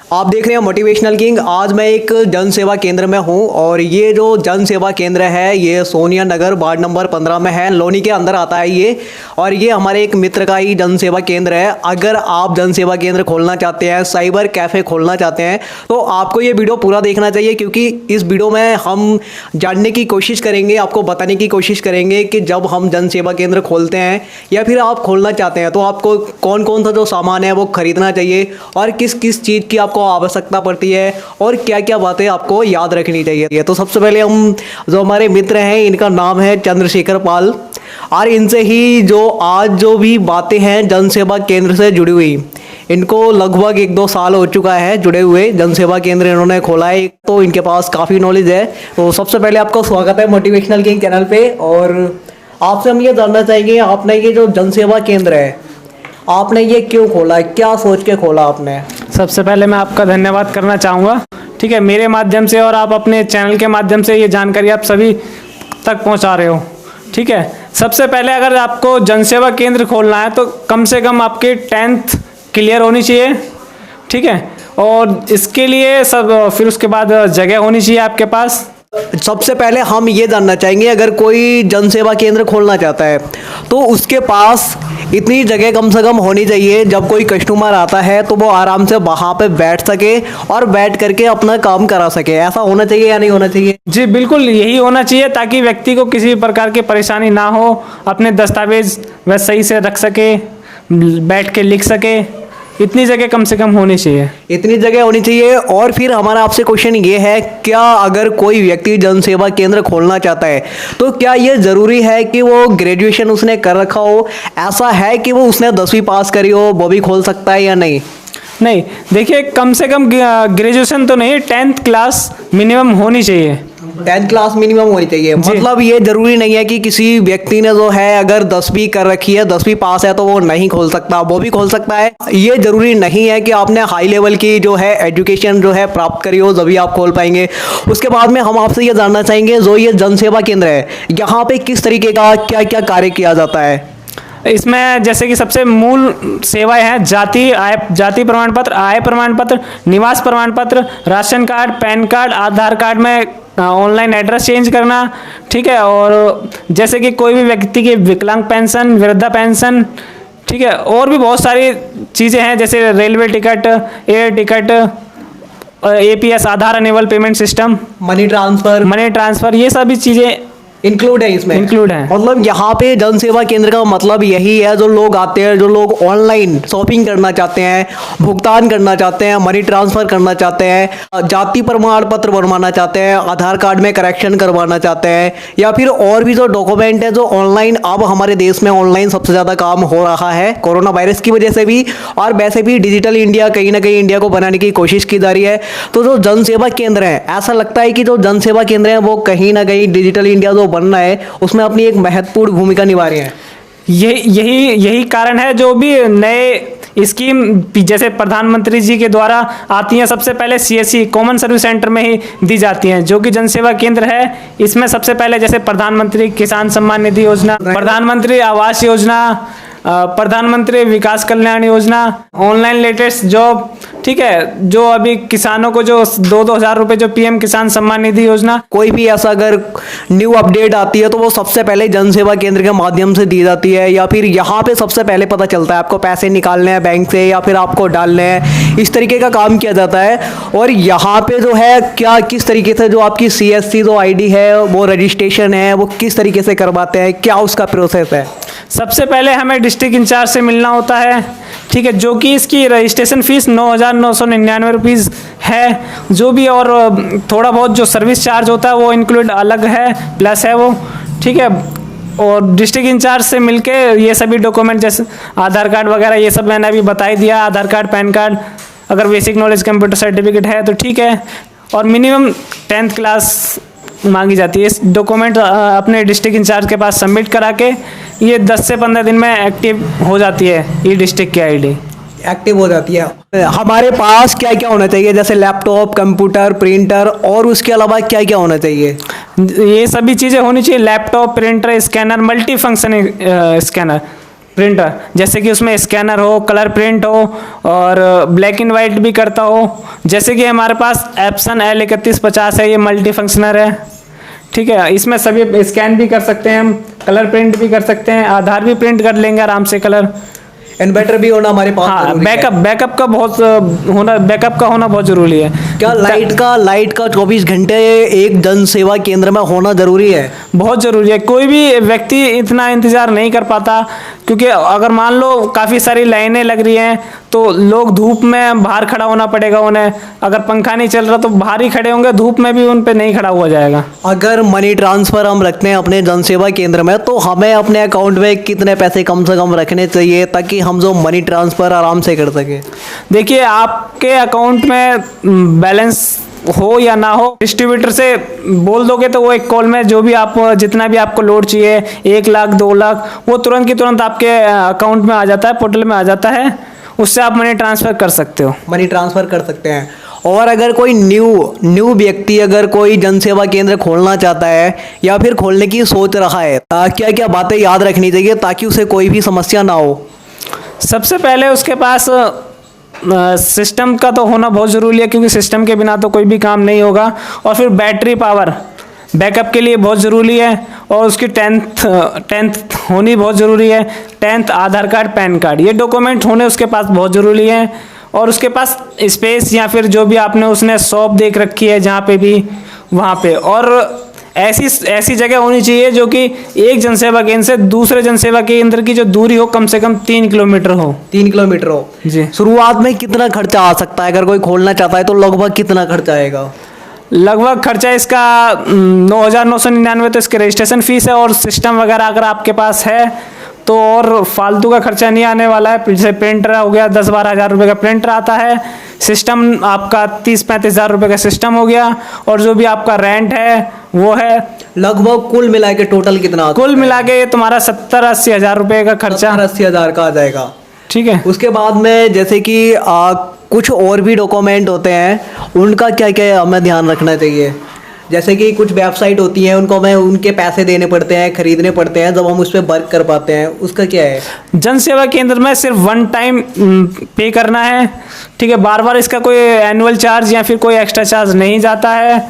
आप देख रहे हैं मोटिवेशनल किंग। आज मैं एक जन सेवा केंद्र में हूं और ये जो जन सेवा केंद्र है ये सोनिया नगर वार्ड नंबर 15 में है, लोनी के अंदर आता है ये। और ये हमारे एक मित्र का ही जन सेवा केंद्र है। अगर आप जन सेवा केंद्र खोलना चाहते हैं, साइबर कैफ़े खोलना चाहते हैं, तो आपको ये वीडियो पूरा देखना चाहिए, क्योंकि इस वीडियो में हम जानने की कोशिश करेंगे, आपको बताने की कोशिश करेंगे कि जब हम जन सेवा केंद्र खोलते हैं या फिर आप खोलना चाहते हैं तो आपको कौन कौन सा जो सामान है वो खरीदना चाहिए और किस किस चीज़ की आपको आवश्यकता पड़ती है और क्या क्या बातें आपको याद रखनी चाहिए। तो सबसे पहले हम जो हमारे मित्र हैं इनका नाम है चंद्रशेखर पाल, और इनसे ही जो आज जो भी बातें हैं जन सेवा केंद्र से जुड़ी हुई, इनको लगभग 1-2 साल हो चुका है जुड़े हुए। जन सेवा केंद्र इन्होंने खोला है, तो इनके पास काफ़ी नॉलेज है। तो सबसे पहले आपको स्वागत है मोटिवेशनल किंग चैनल पे। और आपसे हम ये जानना चाहेंगे, आपने ये जो जन सेवा केंद्र है आपने ये क्यों खोला है, क्या सोच के खोला आपने? सबसे पहले मैं आपका धन्यवाद करना चाहूँगा, ठीक है, मेरे माध्यम से और आप अपने चैनल के माध्यम से ये जानकारी आप सभी तक पहुँचा रहे हो, ठीक है। सबसे पहले अगर आपको जनसेवा केंद्र खोलना है तो कम से कम आपकी 10th क्लियर होनी चाहिए, ठीक है। और इसके लिए फिर उसके बाद जगह होनी चाहिए आपके पास। सबसे पहले हम ये जानना चाहेंगे, अगर कोई जन सेवा केंद्र खोलना चाहता है तो उसके पास इतनी जगह कम से कम होनी चाहिए, जब कोई कस्टमर आता है तो वो आराम से वहाँ पे बैठ सके और बैठ करके अपना काम करा सके। ऐसा होना चाहिए या नहीं होना चाहिए? जी बिल्कुल, यही होना चाहिए ताकि व्यक्ति को किसी भी प्रकार की परेशानी ना हो, अपने दस्तावेज वह सही से रख सके, बैठ के लिख सके। इतनी जगह कम से कम होनी चाहिए, इतनी जगह होनी चाहिए। और फिर हमारा आपसे क्वेश्चन ये है, क्या अगर कोई व्यक्ति जन सेवा केंद्र खोलना चाहता है तो क्या ये ज़रूरी है कि वो ग्रेजुएशन उसने कर रखा हो? ऐसा है कि वो उसने 10वीं पास करी हो वो भी खोल सकता है या नहीं? नहीं, देखिए कम से कम ग्रेजुएशन तो नहीं, 10th क्लास मिनिमम होनी चाहिए। 10th क्लास मिनिमम होनी चाहिए। मतलब ये जरूरी नहीं है कि किसी व्यक्ति ने जो है अगर 10वीं कर रखी है, 10वीं पास है तो वो नहीं खोल सकता, वो भी खोल सकता है। ये जरूरी नहीं है कि आपने हाई लेवल की जो है एजुकेशन जो है प्राप्त करी हो तभी आप खोल पाएंगे। उसके बाद में हम आपसे ये जानना चाहेंगे, जो ये जन सेवा केंद्र है यहाँ पे किस तरीके का क्या क्या कार्य किया जाता है? इसमें जैसे कि सबसे मूल सेवाएं हैं जाति प्रमाण पत्र, आय प्रमाण पत्र, निवास प्रमाण पत्र, राशन कार्ड, पैन कार्ड, आधार कार्ड में ऑनलाइन एड्रेस चेंज करना, ठीक है। और जैसे कि कोई भी व्यक्ति की विकलांग पेंशन, वृद्धा पेंशन, ठीक है, और भी बहुत सारी चीज़ें हैं जैसे railway ticket, air ticket, APS Aadhaar annual payment system, money transfer, ये सभी चीज़ें इंक्लूड है इसमें। इंक्लूड है। मतलब यहाँ पे जन सेवा केंद्र का मतलब यही है, जो लोग आते हैं, जो लोग ऑनलाइन शॉपिंग करना चाहते हैं, भुगतान करना चाहते हैं, मनी ट्रांसफर करना चाहते हैं, जाति प्रमाण पत्र बनवाना चाहते हैं, आधार कार्ड में करेक्शन करवाना चाहते हैं, या फिर और भी जो डॉक्यूमेंट है जो ऑनलाइन, अब हमारे देश में ऑनलाइन सबसे ज़्यादा काम हो रहा है कोरोना वायरस की वजह से भी, और वैसे भी डिजिटल इंडिया कहीं ना कहीं इंडिया को बनाने की कोशिश की जा रही है। तो जो जन सेवा केंद्र है, ऐसा लगता है कि जो जन सेवा केंद्र है वो कहीं ना कहीं डिजिटल इंडिया जो बनना है उसमें अपनी एक महत्वपूर्ण भूमिका निभा रहे हैं। यही कारण है, जो भी नए स्कीम जैसे प्रधानमंत्री जी के द्वारा आती हैं, सबसे पहले CSC कॉमन सर्विस सेंटर में ही दी जाती हैं, जो कि जनसेवा केंद्र है। इसमें सबसे पहले जैसे प्रधानमंत्री किसान सम्मान निधि योजना, प्रधानमंत्री आवास योजना, प्रधानमंत्री विकास Kalyan Yojana, online latest job, ठीक है, जो अभी किसानों को जो 2-2 हज़ार रुपये जो PM किसान सम्मान निधि योजना, कोई भी ऐसा अगर न्यू अपडेट आती है तो वो सबसे पहले जन सेवा केंद्र के माध्यम से दी जाती है, या फिर यहाँ पे सबसे पहले पता चलता है आपको पैसे निकालने हैं बैंक से या फिर आपको डालने हैं, इस तरीके का काम किया जाता है। और यहाँ पे जो है क्या किस तरीके से जो आपकी CSC जो ID है वो रजिस्ट्रेशन है वो किस तरीके से करवाते हैं, क्या उसका प्रोसेस है? सबसे पहले हमें डिस्ट्रिक्ट इंचार्ज से मिलना होता है, ठीक है, जो कि इसकी रजिस्ट्रेशन फीस 9,999 रुपीज़ है, जो भी, और थोड़ा बहुत जो सर्विस चार्ज होता है वो इंक्लूड अलग है, प्लस है वो, ठीक है। और डिस्ट्रिक्ट इंचार्ज से मिलके ये सभी डॉक्यूमेंट जैसे आधार कार्ड वगैरह ये सब मैंने अभी बता ही दिया, आधार कार्ड, पैन कार्ड, अगर बेसिक नॉलेज कंप्यूटर सर्टिफिकेट है तो ठीक है, और मिनिमम 10th क्लास मांगी जाती है। इस डॉक्यूमेंट अपने डिस्ट्रिक्ट इंचार्ज के पास सबमिट करा के ये 10 से 15 दिन में एक्टिव हो जाती है ई डिस्ट्रिक्ट की आईडी। एक्टिव हो जाती है। हमारे पास क्या क्या होना चाहिए, जैसे लैपटॉप, कंप्यूटर, प्रिंटर, और उसके अलावा क्या क्या होना चाहिए? ये सभी चीज़ें होनी चाहिए, laptop, printer, scanner, multi function scanner printer, जैसे कि उसमें स्कैनर हो, कलर प्रिंट हो और ब्लैक एंड वाइट भी करता हो। जैसे कि हमारे पास एप्सन L3150 है, ये मल्टी फंक्शनर है, ठीक है। इसमें सभी स्कैन भी कर सकते हैं हम, कलर प्रिंट भी कर सकते हैं, आधार भी प्रिंट कर लेंगे आराम से कलर। इन्वर्टर भी होना हमारे पास हाँ, जरूरी है। बैकअप का होना बहुत जरूरी है। क्या लाइट का 24 घंटे एक जन सेवा केंद्र में होना जरूरी है? बहुत ज़रूरी है। कोई भी व्यक्ति इतना इंतज़ार नहीं कर पाता, क्योंकि अगर मान लो काफ़ी सारी लाइनें लग रही हैं तो लोग धूप में बाहर खड़ा होना पड़ेगा उन्हें। अगर पंखा नहीं चल रहा तो बाहर ही खड़े होंगे, धूप में भी उन पे नहीं खड़ा हुआ जाएगा। अगर मनी ट्रांसफ़र हम रखते हैं अपने जन सेवा केंद्र में, तो हमें अपने अकाउंट में कितने पैसे कम से कम रखने चाहिए ताकि हम जो मनी ट्रांसफ़र आराम से कर सकें? देखिए, आपके अकाउंट में बैलेंस हो या ना हो, डिस्ट्रीब्यूटर से बोल दोगे तो वो एक कॉल में जो भी आप जितना भी आपको लोड चाहिए, 1 लाख 2 लाख, वो तुरंत की तुरंत आपके अकाउंट में आ जाता है, पोर्टल में आ जाता है। उससे आप मनी ट्रांसफ़र कर सकते हो। मनी ट्रांसफ़र कर सकते हैं। और अगर कोई न्यू व्यक्ति अगर कोई जनसेवा केंद्र खोलना चाहता है या फिर खोलने की सोच रहा है, क्या क्या बातें याद रखनी चाहिए ताकि उसे कोई भी समस्या ना हो? सबसे पहले उसके पास सिस्टम का तो होना बहुत ज़रूरी है, क्योंकि सिस्टम के बिना तो कोई भी काम नहीं होगा। और फिर बैटरी पावर बैकअप के लिए बहुत ज़रूरी है। और उसकी टेंथ होनी बहुत ज़रूरी है। 10th, आधार कार्ड, पैन कार्ड, ये डॉक्यूमेंट होने उसके पास बहुत ज़रूरी है। और उसके पास स्पेस या फिर जो भी आपने उसने शॉप देख रखी है जहाँ पे भी, वहाँ पे। और ऐसी जगह होनी चाहिए जो कि एक जनसेवा केंद्र से दूसरे जनसेवा केंद्र की जो दूरी हो कम से कम 3 किलोमीटर हो। 3 किलोमीटर हो जी। शुरुआत में कितना खर्चा आ सकता है? अगर कोई खोलना चाहता है तो लगभग कितना खर्चा आएगा? लगभग खर्चा इसका 9,999 तो इसके रजिस्ट्रेशन फीस है। और सिस्टम वगैरह अगर आपके पास है तो और फालतू का खर्चा नहीं आने वाला है। जैसे प्रिंटर हो गया, 10-12 हज़ार रुपये का प्रिंटर आता है। सिस्टम आपका 30-35 हज़ार रुपये का सिस्टम हो गया। और जो भी आपका रेंट है वो है। लगभग कुल मिला के टोटल कितना? कुल मिला के तुम्हारा 70-80 हज़ार रुपये का खर्चा, 80 हज़ार का आ जाएगा। ठीक है। उसके बाद में जैसे कि कुछ और भी डॉक्यूमेंट होते हैं, उनका क्या क्या हमें ध्यान रखना चाहिए? जैसे कि कुछ वेबसाइट होती हैं, उनको हमें उनके पैसे देने पड़ते हैं, खरीदने पड़ते हैं जब हम उस पर वर्क कर पाते हैं, उसका क्या है? जन सेवा केंद्र में सिर्फ 1 टाइम पे करना है, ठीक है। बार बार इसका कोई एनुअल चार्ज या फिर कोई एक्स्ट्रा चार्ज नहीं जाता है।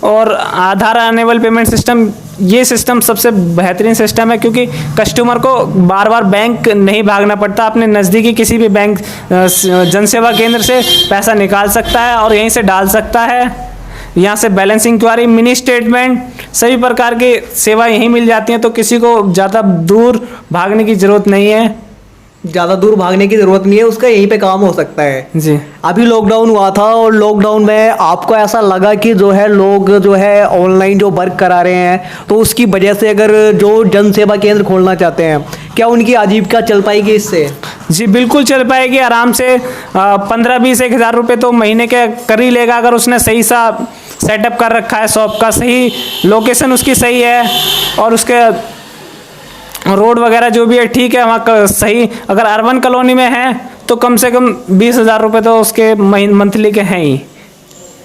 और आधार एनुअल पेमेंट सिस्टम, ये सिस्टम सबसे बेहतरीन सिस्टम है, क्योंकि कस्टमर को बार बार बैंक नहीं भागना पड़ता। अपने नज़दीकी किसी भी बैंक जनसेवा केंद्र से पैसा निकाल सकता है और यहीं से डाल सकता है। यहाँ से बैलेंस इंक्वायरी, मिनी स्टेटमेंट, सभी प्रकार की सेवा यहीं मिल जाती हैं। तो किसी को ज़्यादा दूर भागने की ज़रूरत नहीं है। ज़्यादा दूर भागने की ज़रूरत नहीं है, उसका यहीं पे काम हो सकता है। जी। अभी लॉकडाउन हुआ था और लॉकडाउन में आपको ऐसा लगा कि जो है लोग जो है ऑनलाइन जो वर्क करा रहे हैं, तो उसकी वजह से अगर जो जन सेवा केंद्र खोलना चाहते हैं, क्या उनकी आजीविका चल पाएगी इससे? जी बिल्कुल चल पाएगी आराम से। 15-20 हज़ार रुपये तो महीने के कर ही लेगा, अगर उसने सही सा सेटअप कर रखा है शॉप का, सही लोकेशन उसकी सही है और उसके रोड वगैरह जो भी है ठीक है वहाँ सही। अगर अर्बन कॉलोनी में है तो कम से कम 20 हज़ार रुपये तो उसके मंथली के हैं ही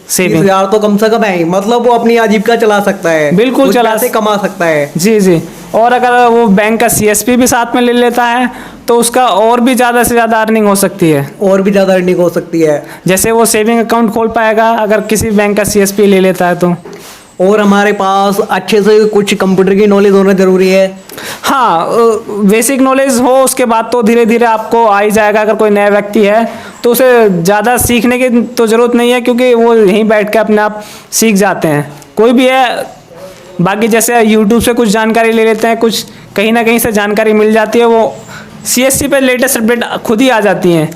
सेविंग। 20 हज़ार तो कम से कम है ही, मतलब वो अपनी आजीविका चला सकता है, बिल्कुल चला से कमा सकता है। जी जी। और अगर वो बैंक का CSP भी साथ में ले लेता है तो उसका और भी ज़्यादा से ज़्यादा अर्निंग हो सकती है। और भी ज़्यादा अर्निंग हो सकती है। जैसे वो सेविंग अकाउंट खोल पाएगा अगर किसी बैंक का CSP ले लेता है तो। और हमारे पास अच्छे से कुछ कंप्यूटर की नॉलेज होना ज़रूरी है। हाँ, बेसिक नॉलेज हो, उसके बाद तो धीरे धीरे आपको आ ही जाएगा। अगर कोई नया व्यक्ति है तो उसे ज़्यादा सीखने की तो ज़रूरत नहीं है, क्योंकि वो यहीं बैठ के अपने आप सीख जाते हैं। कोई भी है, बाकी जैसे यूट्यूब से कुछ जानकारी ले लेते हैं, कुछ कहीं ना कहीं से जानकारी मिल जाती है। वो CSC पे लेटेस्ट अपडेट खुद ही आ जाती हैं,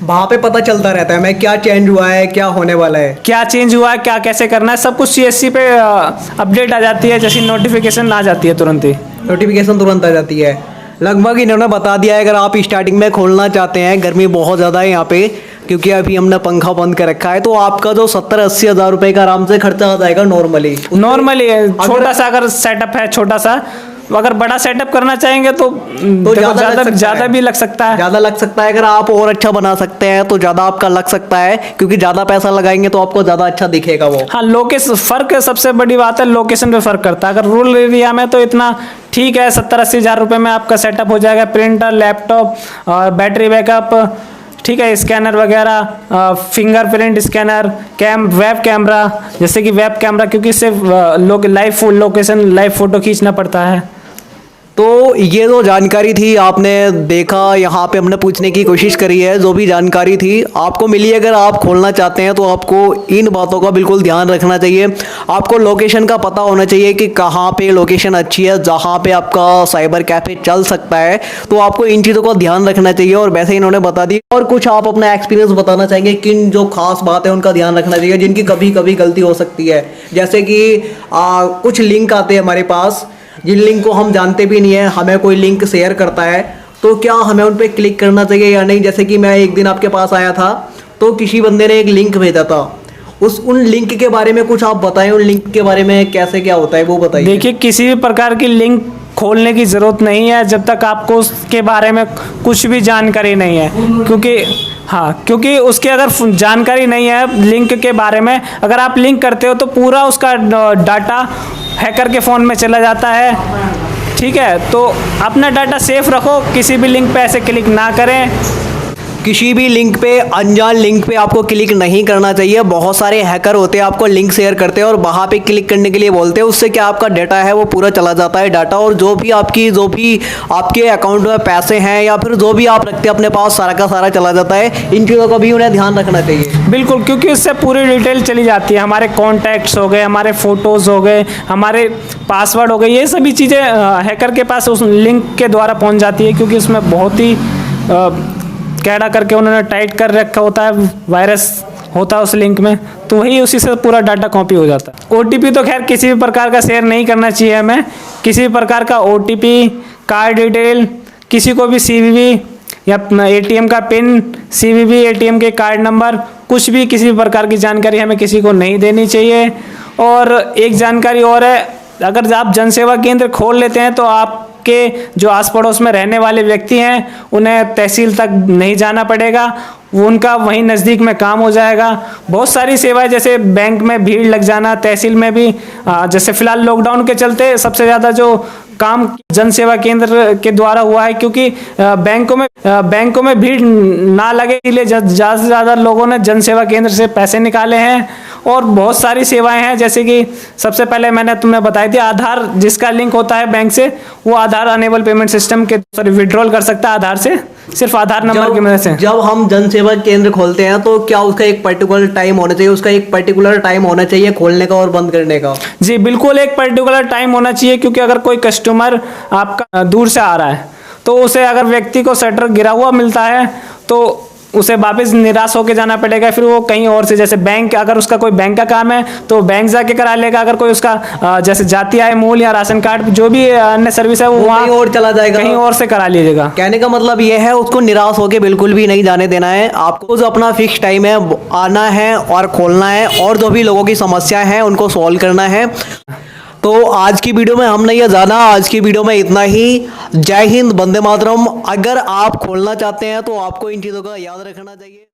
वहाँ पे पता चलता रहता है मैं क्या चेंज हुआ है, क्या होने वाला है, क्या चेंज हुआ है, क्या कैसे करना है, सब कुछ CSC पे अपडेट आ जाती है। जैसी नोटिफिकेशन आ जाती है तुरंत ही, नोटिफिकेशन तुरंत आ जाती है। लगभग इन्होंने बता दिया है, अगर आप स्टार्टिंग में खोलना चाहते हैं, गर्मी बहुत ज़्यादा है यहाँ पे, क्योंकि अभी हमने पंखा बंद कर रखा है, तो आपका जो 70-80 हज़ार रुपये का आराम से खर्चा आ जाएगा नॉर्मली। छोटा सा अगर सेटअप है, छोटा सा अगर बड़ा सेटअप करना चाहेंगे तो देखो ज़्यादा भी लग सकता है। ज़्यादा लग सकता है। अगर आप और अच्छा बना सकते हैं तो ज़्यादा आपका लग सकता है, क्योंकि ज़्यादा पैसा लगाएंगे तो आपको ज़्यादा अच्छा दिखेगा वो। हाँ, लोकेशन फ़र्क सबसे बड़ी बात है, लोकेशन पे फ़र्क करता है। अगर रूरल एरिया में तो इतना ठीक है, 70-80 हज़ार रुपये में आपका सेटअप हो जाएगा, प्रिंटर, लैपटॉप और बैटरी बैकअप, ठीक है, स्कैनर वगैरह, फिंगरप्रिंट स्कैनर, वेब कैमरा, जैसे कि वेब कैमरा, क्योंकि इससे लाइव लोकेशन, लाइव फ़ोटो खींचना पड़ता है। तो ये जो जानकारी थी आपने देखा, यहाँ पे हमने पूछने की कोशिश करी है, जो भी जानकारी थी आपको मिली। अगर आप खोलना चाहते हैं तो आपको इन बातों का बिल्कुल ध्यान रखना चाहिए। आपको लोकेशन का पता होना चाहिए कि कहाँ पे लोकेशन अच्छी है, जहाँ पे आपका साइबर कैफे चल सकता है। तो आपको इन चीज़ों का ध्यान रखना चाहिए, और वैसे इन्होंने बता दी। और कुछ आप अपना एक्सपीरियंस बताना चाहेंगे, किन जो खास बात है उनका ध्यान रखना चाहिए, जिनकी कभी कभी गलती हो सकती है। जैसे कि कुछ लिंक आते हैं हमारे पास, जिन लिंक को हम जानते भी नहीं है, हमें कोई लिंक शेयर करता है तो क्या हमें उन पर क्लिक करना चाहिए या नहीं। जैसे कि मैं एक दिन आपके पास आया था तो किसी बंदे ने एक लिंक भेजा था, उन लिंक के बारे में कुछ आप बताएं, उन लिंक के बारे में कैसे क्या होता है वो बताइए। देखिए, किसी भी प्रकार की लिंक खोलने की ज़रूरत नहीं है जब तक आपको उसके बारे में कुछ भी जानकारी नहीं है, क्योंकि उसके अगर जानकारी नहीं है लिंक के बारे में, अगर आप लिंक करते हो तो पूरा उसका डाटा हैकर के फ़ोन में चला जाता है। ठीक है, तो अपना डाटा सेफ रखो, किसी भी लिंक पे ऐसे क्लिक ना करें। किसी भी लिंक पे, अनजान लिंक पे आपको क्लिक नहीं करना चाहिए। बहुत सारे हैकर होते हैं, आपको लिंक शेयर करते हैं और वहाँ पे क्लिक करने के लिए बोलते हैं। उससे क्या आपका डाटा है वो पूरा चला जाता है डाटा, और जो भी आपके अकाउंट में पैसे हैं या फिर जो भी आप रखते हैं अपने पास, सारा का सारा चला जाता है। इन चीज़ों का भी उन्हें ध्यान रखना चाहिए। बिल्कुल, क्योंकि इससे पूरी डिटेल चली जाती है, हमारे कॉन्टैक्ट्स हो गए, हमारे फ़ोटोज़ हो गए, हमारे पासवर्ड हो गए, ये सभी चीज़ें हैकर के पास उस लिंक के द्वारा पहुँच जाती है, क्योंकि उसमें बहुत ही कैड़ा करके उन्होंने टाइट कर रखा होता है, वायरस होता है उस लिंक में, तो वही उसी से पूरा डाटा कॉपी हो जाता है। OTP तो खैर किसी भी प्रकार का शेयर नहीं करना चाहिए हमें। किसी भी प्रकार का OTP, कार्ड डिटेल, किसी को भी CVV या ATM का पिन, CVV, ATM के कार्ड नंबर, कुछ भी किसी भी प्रकार की जानकारी हमें किसी को नहीं देनी चाहिए। और एक जानकारी और है, अगर आप जनसेवा केंद्र खोल लेते हैं तो आपके जो आस पड़ोस में रहने वाले व्यक्ति हैं उन्हें तहसील तक नहीं जाना पड़ेगा, वो उनका वहीं नज़दीक में काम हो जाएगा। बहुत सारी सेवाएं, जैसे बैंक में भीड़ लग जाना, तहसील में भी, जैसे फिलहाल लॉकडाउन के चलते सबसे ज़्यादा जो काम जनसेवा केंद्र के द्वारा हुआ है, क्योंकि बैंकों में भीड़ ना लगे, इसलिए ज़्यादा से ज़्यादा लोगों ने जनसेवा केंद्र से पैसे निकाले हैं। और बहुत सारी सेवाएं हैं, जैसे कि सबसे पहले मैंने तुम्हें बताई थी, आधार जिसका लिंक होता है बैंक से, वो आधार अनेबल पेमेंट सिस्टम के विड्रॉल कर सकता है आधार से, सिर्फ आधार नंबर की मदद से। जब हम जनसेवा केंद्र खोलते हैं तो क्या उसका एक पर्टिकुलर टाइम होना चाहिए, उसका एक पर्टिकुलर टाइम होना चाहिए खोलने का और बंद करने का? जी बिल्कुल, एक पर्टिकुलर टाइम होना चाहिए, क्योंकि अगर कोई कस्टमर आपका दूर से आ रहा है तो उसे, अगर व्यक्ति को शटर गिरा हुआ मिलता है तो उसे वापस निराश होकर जाना पड़ेगा, फिर वो कहीं और से, जैसे बैंक, अगर उसका कोई बैंक का काम है तो बैंक जाके करा लेगा। अगर कोई उसका जैसे जाति आय मूल या राशन कार्ड, जो भी अन्य सर्विस है, वो वहाँ कहीं और चला जाएगा, कहीं और से करा लीजिएगा। कहने का मतलब ये है, उसको निराश होकर बिल्कुल भी नहीं जाने देना है। आपको जो अपना फिक्स टाइम है आना है और खोलना है, और जो भी लोगों की समस्याएं हैं उनको सॉल्व करना है। तो आज की वीडियो में हमने ये जाना, आज की वीडियो में इतना ही। जय हिंद, वंदे मातरम। अगर आप खोलना चाहते हैं तो आपको इन चीज़ों का याद रखना चाहिए।